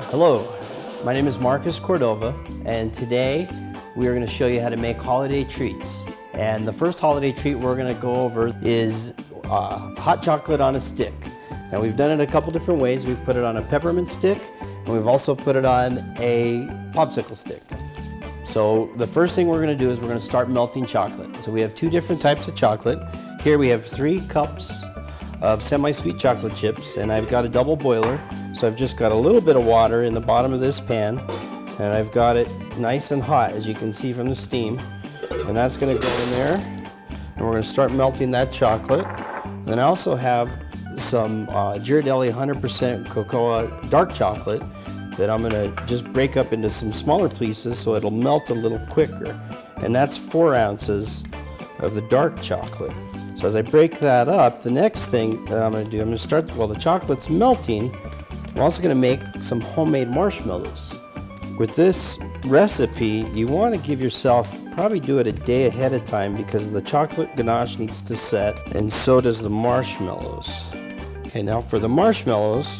Hello, my name is Marcus Cordova, and today we are going to show you how to make holiday treats. And the first holiday treat we're going to go over is hot chocolate on a stick. Now we've done it a couple different ways. We've put it on a peppermint stick, and we've also put it on a popsicle stick. So the first thing we're going to do is we're going to start melting chocolate. So we have two different types of chocolate. Here we have 3 cups of semi-sweet chocolate chips, and I've got a double boiler. So I've just got a little bit of water in the bottom of this pan, and I've got it nice and hot, as you can see from the steam. And that's going to go in there, and we're going to start melting that chocolate. And then I also have some Ghirardelli 100% cocoa dark chocolate that I'm going to just break up into some smaller pieces so it'll melt a little quicker. And that's 4 ounces of the dark chocolate. So as I break that up, the next thing that I'm going to do, I'm going to start, while the chocolate's melting, I'm also going to make some homemade marshmallows. With this recipe, you want to give yourself, probably do it a day ahead of time, because the chocolate ganache needs to set, and so does the marshmallows. Okay, now for the marshmallows,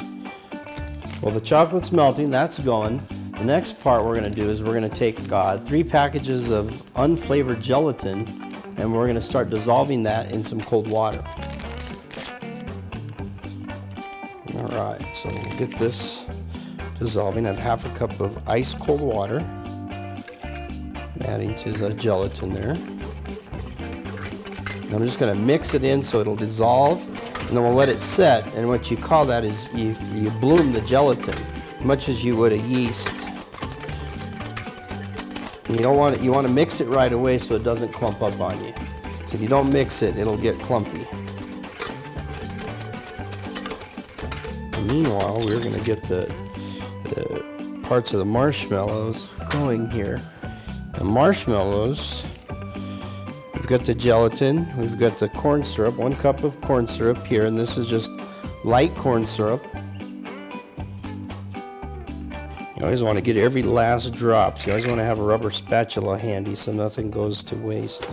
well, the chocolate's melting, that's going. The next part we're going to do is we're going to take 3 packages of unflavored gelatin, and we're going to start dissolving that in some cold water. Alright, so we'll get this dissolving. I have 1/2 cup of ice cold water, adding to the gelatin there. And I'm just going to mix it in so it'll dissolve, and then we'll let it set. And what you call that is you bloom the gelatin, much as you would a yeast. And you want to mix it right away so it doesn't clump up on you. So if you don't mix it, it'll get clumpy. Meanwhile, we're going to get the parts of the marshmallows going here. The marshmallows, we've got the gelatin, we've got the corn syrup, 1 cup of corn syrup here, and this is just light corn syrup. You always want to get every last drop, so you always want to have a rubber spatula handy so nothing goes to waste.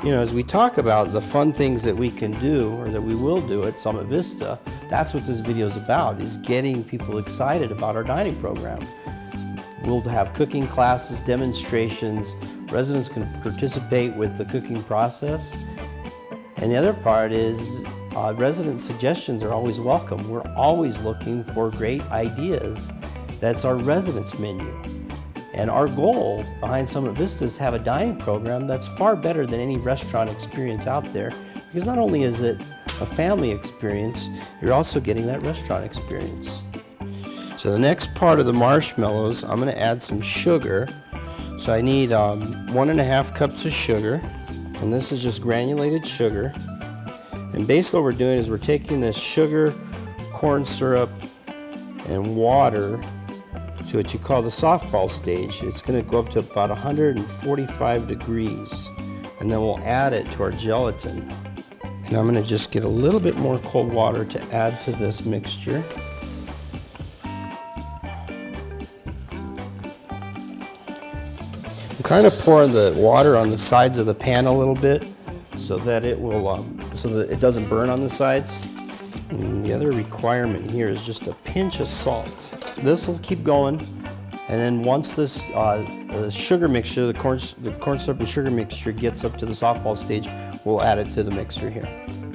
You know, as we talk about the fun things that we can do, or that we will do at Summit Vista, that's what this video is about, is getting people excited about our dining program. We'll have cooking classes, demonstrations, residents can participate with the cooking process. And the other part is resident suggestions are always welcome. We're always looking for great ideas. That's our residents menu. And our goal behind Summit Vista is to have a dining program that's far better than any restaurant experience out there, because not only is it a family experience, you're also getting that restaurant experience. So the next part of the marshmallows, I'm going to add some sugar. So I need 1.5 cups of sugar, and this is just granulated sugar. And basically what we're doing is we're taking this sugar, corn syrup, and water to what you call the softball stage. It's going to go up to about 145 degrees, and then we'll add it to our gelatin. And I'm going to just get a little bit more cold water to add to this mixture. I'm kind of pouring the water on the sides of the pan a little bit so that it will, so that it doesn't burn on the sides. And the other requirement here is just a pinch of salt. This will keep going, and then once this sugar mixture, the corn syrup and sugar mixture gets up to the softball stage, we'll add it to the mixer here.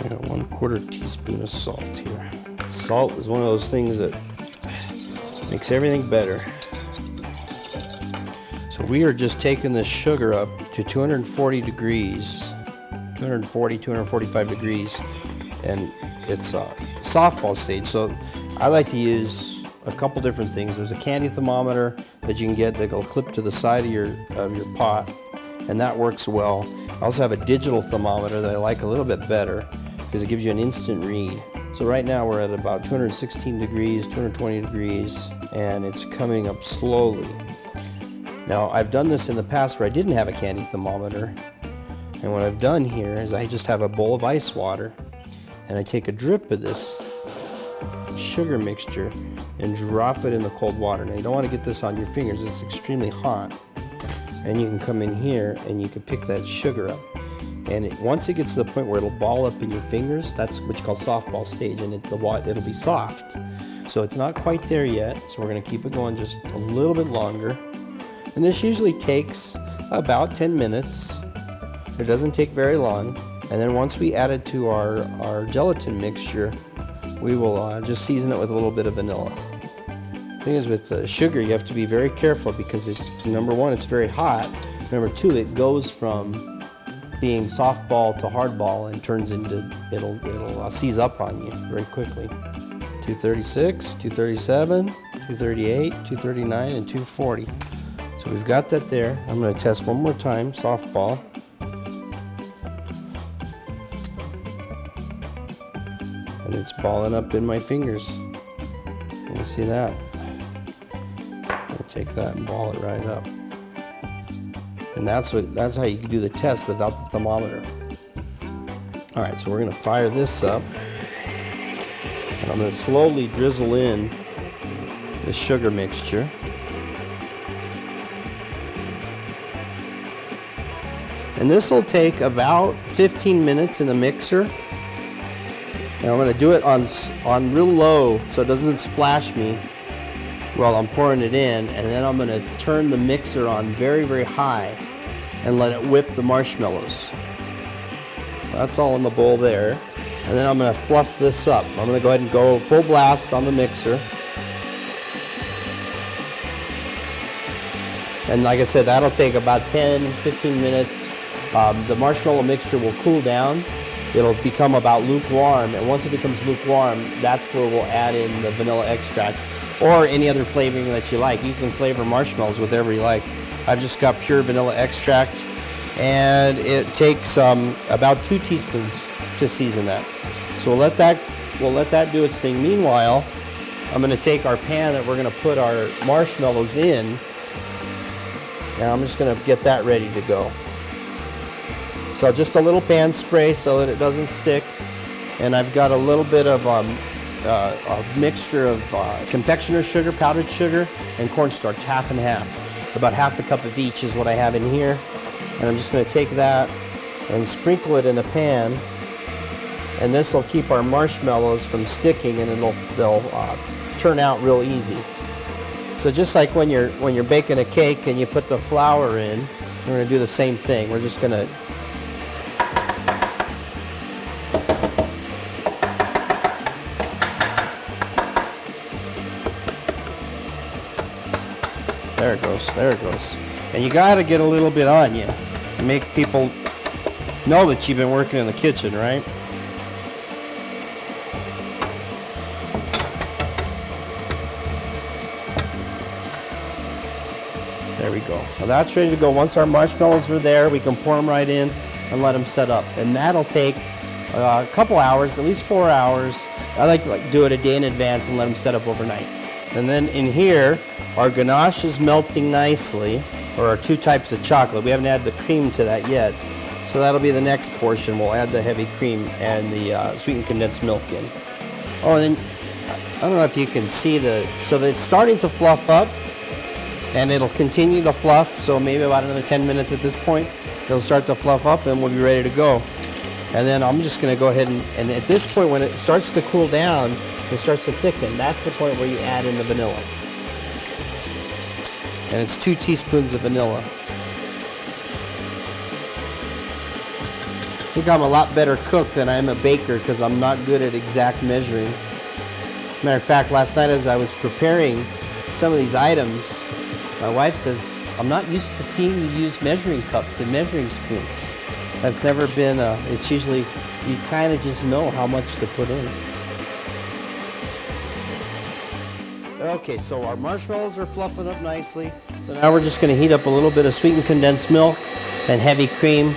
I got 1/4 teaspoon of salt here. Salt is one of those things that makes everything better. So we are just taking this sugar up to 240 degrees, 240, 245 degrees, and it's a softball stage. So I like to use a couple different things. There's a candy thermometer that you can get that will clip to the side of your pot, and that works well. I also have a digital thermometer that I like a little bit better because it gives you an instant read. So right now we're at about 216 degrees, 220 degrees, and it's coming up slowly. Now I've done this in the past where I didn't have a candy thermometer, and what I've done here is I just have a bowl of ice water, and I take a drip of this sugar mixture and drop it in the cold water. Now you don't want to get this on your fingers, it's extremely hot. And you can come in here and you can pick that sugar up. And once it gets to the point where it'll ball up in your fingers, that's what you call softball stage, and it'll be soft. So it's not quite there yet, so we're gonna keep it going just a little bit longer. And this usually takes about 10 minutes. It doesn't take very long. And then once we add it to our gelatin mixture, we will just season it with a little bit of vanilla. The thing is, with sugar, you have to be very careful because number one, it's very hot. Number two, it goes from being soft ball to hard ball and turns into, it'll seize up on you very quickly. 236, 237, 238, 239, and 240. So we've got that there. I'm going to test one more time, soft ball. And it's balling up in my fingers. You can see that. I'll take that and ball it right up. And that's how you can do the test without the thermometer. All right, so we're going to fire this up. And I'm going to slowly drizzle in the sugar mixture. And this will take about 15 minutes in the mixer. And I'm going to do it on real low so it doesn't splash me while I'm pouring it in. And then I'm going to turn the mixer on very, very high and let it whip the marshmallows. That's all in the bowl there. And then I'm going to fluff this up. I'm going to go ahead and go full blast on the mixer. And like I said, that'll take about 10-15 minutes. The marshmallow mixture will cool down. It'll become about lukewarm, and once it becomes lukewarm, that's where we'll add in the vanilla extract or any other flavoring that you like. You can flavor marshmallows with whatever you like. I've just got pure vanilla extract, and it takes about 2 teaspoons to season that. So we'll let that do its thing. Meanwhile, I'm going to take our pan that we're going to put our marshmallows in, and I'm just going to get that ready to go. So just a little pan spray so that it doesn't stick, and I've got a little bit of a mixture of confectioner's sugar, powdered sugar, and cornstarch, half and half. About half a cup of each is what I have in here, and I'm just going to take that and sprinkle it in a pan, and this will keep our marshmallows from sticking, and they'll turn out real easy. So just like when you're baking a cake and you put the flour in, we're going to do the same thing. We're just going to There it goes. And you gotta get a little bit on you to make people know that you've been working in the kitchen, right? There we go. Well, that's ready to go. Once our marshmallows are there, we can pour them right in and let them set up. And that'll take a couple hours, at least 4 hours. I like to do it a day in advance and let them set up overnight. And then in here, our ganache is melting nicely, or our 2 types of chocolate. We haven't added the cream to that yet. So that'll be the next portion. We'll add the heavy cream and the sweetened condensed milk in. Oh, and then, I don't know if you can see so that it's starting to fluff up, and it'll continue to fluff. So maybe about another 10 minutes at this point, it'll start to fluff up and we'll be ready to go. And then I'm just gonna go ahead and at this point, when it starts to cool down, it starts to thicken. That's the point where you add in the vanilla. And it's 2 teaspoons of vanilla. I think I'm a lot better cook than I am a baker because I'm not good at exact measuring. Matter of fact, last night as I was preparing some of these items, my wife says, I'm not used to seeing you use measuring cups and measuring spoons. That's never been, it's usually, you kind of just know how much to put in. Okay, so our marshmallows are fluffing up nicely. So now we're just going to heat up a little bit of sweetened condensed milk and heavy cream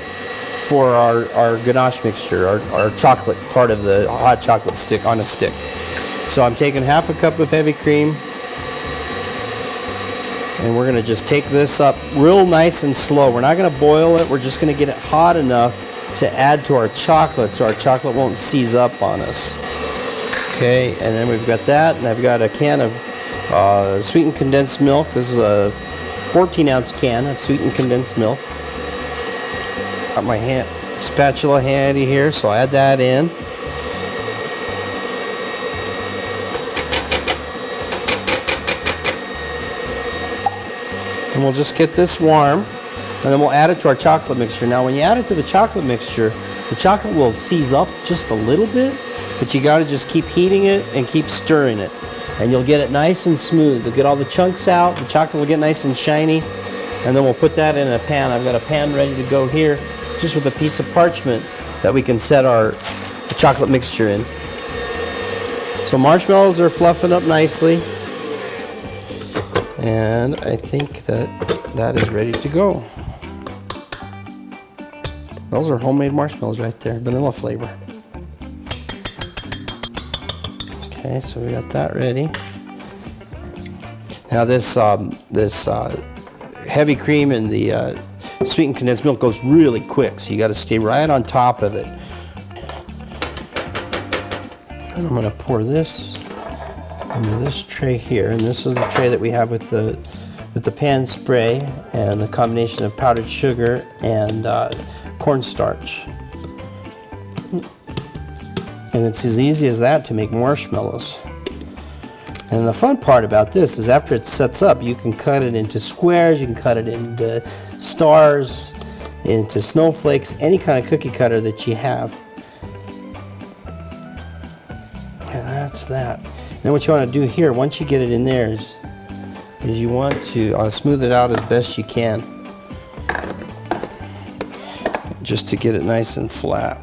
for our ganache mixture, our chocolate part of the hot chocolate stick on a stick. So I'm taking half a cup of heavy cream, and we're going to just take this up real nice and slow. We're not going to boil it. We're just going to get it hot enough to add to our chocolate so our chocolate won't seize up on us. Okay, and then we've got that, and I've got a can of sweetened condensed milk. This is a 14-ounce can of sweetened condensed milk. Got my spatula handy here, so I'll add that in. And we'll just get this warm, and then we'll add it to our chocolate mixture. Now when you add it to the chocolate mixture, the chocolate will seize up just a little bit, but you gotta just keep heating it and keep stirring it. And you'll get it nice and smooth. You'll get all the chunks out, the chocolate will get nice and shiny, and then we'll put that in a pan. I've got a pan ready to go here, just with a piece of parchment that we can set our chocolate mixture in. So marshmallows are fluffing up nicely, and I think that is ready to go. Those are homemade marshmallows right there, vanilla flavor. Okay, so we got that ready. Now this heavy cream and the sweetened condensed milk goes really quick, so you got to stay right on top of it. And I'm going to pour this into this tray here, and this is the tray that we have with the pan spray and the combination of powdered sugar and cornstarch. And it's as easy as that to make marshmallows. And the fun part about this is after it sets up, you can cut it into squares, you can cut it into stars, into snowflakes, any kind of cookie cutter that you have. And that's that. Then what you want to do here, once you get it in there, is you want to smooth it out as best you can, just to get it nice and flat.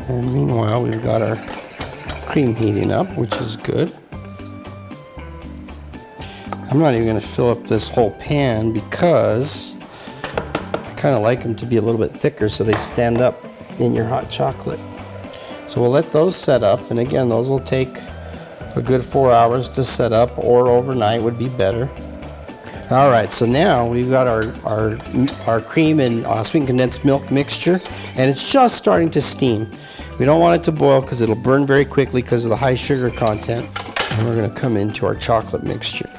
And meanwhile, we've got our cream heating up, which is good. I'm not even going to fill up this whole pan because I kind of like them to be a little bit thicker so they stand up in your hot chocolate. So we'll let those set up, and again, those will take a good 4 hours to set up, or overnight would be better. All right, so now we've got our cream and sweetened condensed milk mixture, and it's just starting to steam. We don't want it to boil because it'll burn very quickly because of the high sugar content. And we're going to come into our chocolate mixture.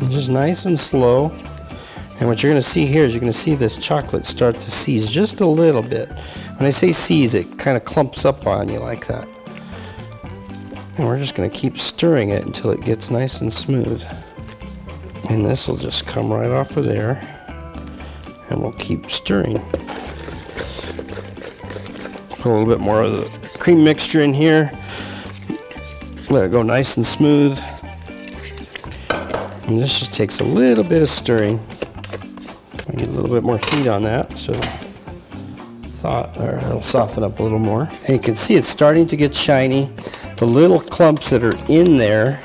And just nice and slow. And what you're going to see here is you're going to see this chocolate start to seize just a little bit. When I say seize, it kind of clumps up on you like that. And we're just going to keep stirring it until it gets nice and smooth. And this will just come right off of there. And we'll keep stirring. Put a little bit more of the cream mixture in here. Let it go nice and smooth. And this just takes a little bit of stirring. I get a little bit more heat on that, so it'll soften up a little more. And you can see it's starting to get shiny. The little clumps that are in there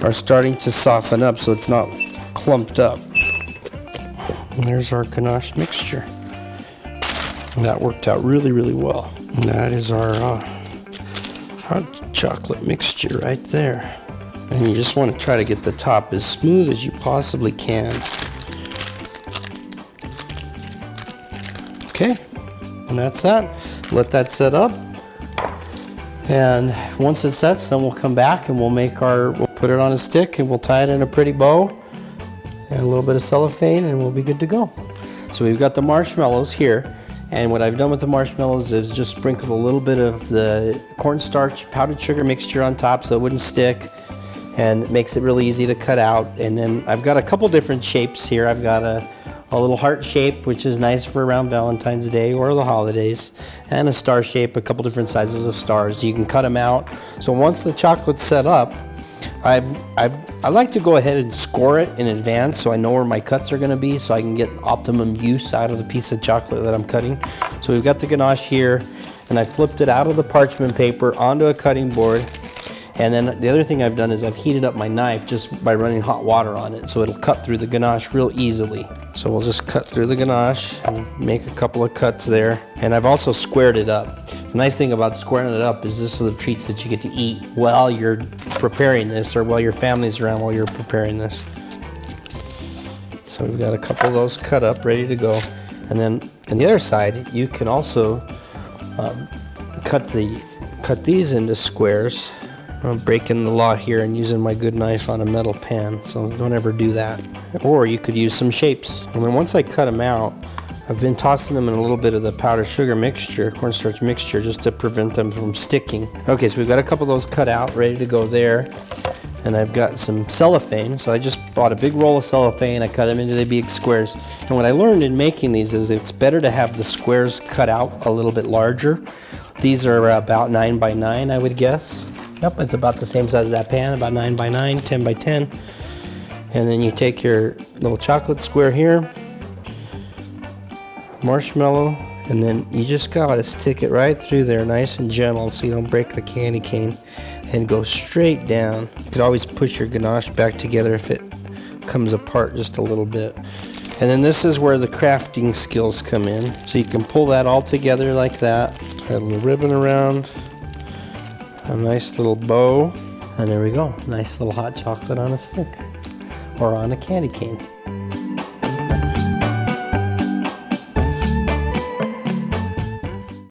are starting to soften up, so it's not clumped up. And there's our ganache mixture. And that worked out really, really well. And that is our hot chocolate mixture right there. And you just want to try to get the top as smooth as you possibly can. Okay, and that's that. Let that set up. And once it sets, then we'll come back and we'll put it on a stick and we'll tie it in a pretty bow and a little bit of cellophane, and we'll be good to go. So we've got the marshmallows here. And what I've done with the marshmallows is just sprinkled a little bit of the cornstarch powdered sugar mixture on top so it wouldn't stick, and it makes it really easy to cut out. And then I've got a couple different shapes here. I've got a little heart shape, which is nice for around Valentine's Day or the holidays, and a star shape, a couple different sizes of stars. You can cut them out. So once the chocolate's set up, I like to go ahead and score it in advance so I know where my cuts are going to be, so I can get optimum use out of the piece of chocolate that I'm cutting. So we've got the ganache here, and I flipped it out of the parchment paper onto a cutting board. And then the other thing I've done is I've heated up my knife just by running hot water on it, so it'll cut through the ganache real easily. So we'll just cut through the ganache and make a couple of cuts there. And I've also squared it up. The nice thing about squaring it up is this is the treats that you get to eat while you're preparing this, or while your family's around while you're preparing this. So we've got a couple of those cut up, ready to go. And then on the other side, you can also cut these into squares. I'm breaking the law here and using my good knife on a metal pan, so don't ever do that. Or you could use some shapes. And then once I cut them out, I've been tossing them in a little bit of the powdered sugar mixture, cornstarch mixture, just to prevent them from sticking. Okay, so we've got a couple of those cut out, ready to go there. And I've got some cellophane, so I just bought a big roll of cellophane. I cut them into the big squares. And what I learned in making these is it's better to have the squares cut out a little bit larger. These are about 9 by 9, I would guess. Yep, it's about the same size as that pan, about 9 by 9, 10 by 10. And then you take your little chocolate square here, marshmallow, and then you just gotta stick it right through there nice and gentle so you don't break the candy cane, and go straight down. You could always push your ganache back together if it comes apart just a little bit. And then this is where the crafting skills come in. So you can pull that all together like that, tie a little ribbon around, a nice little bow, and there we go. Nice little hot chocolate on a stick or on a candy cane.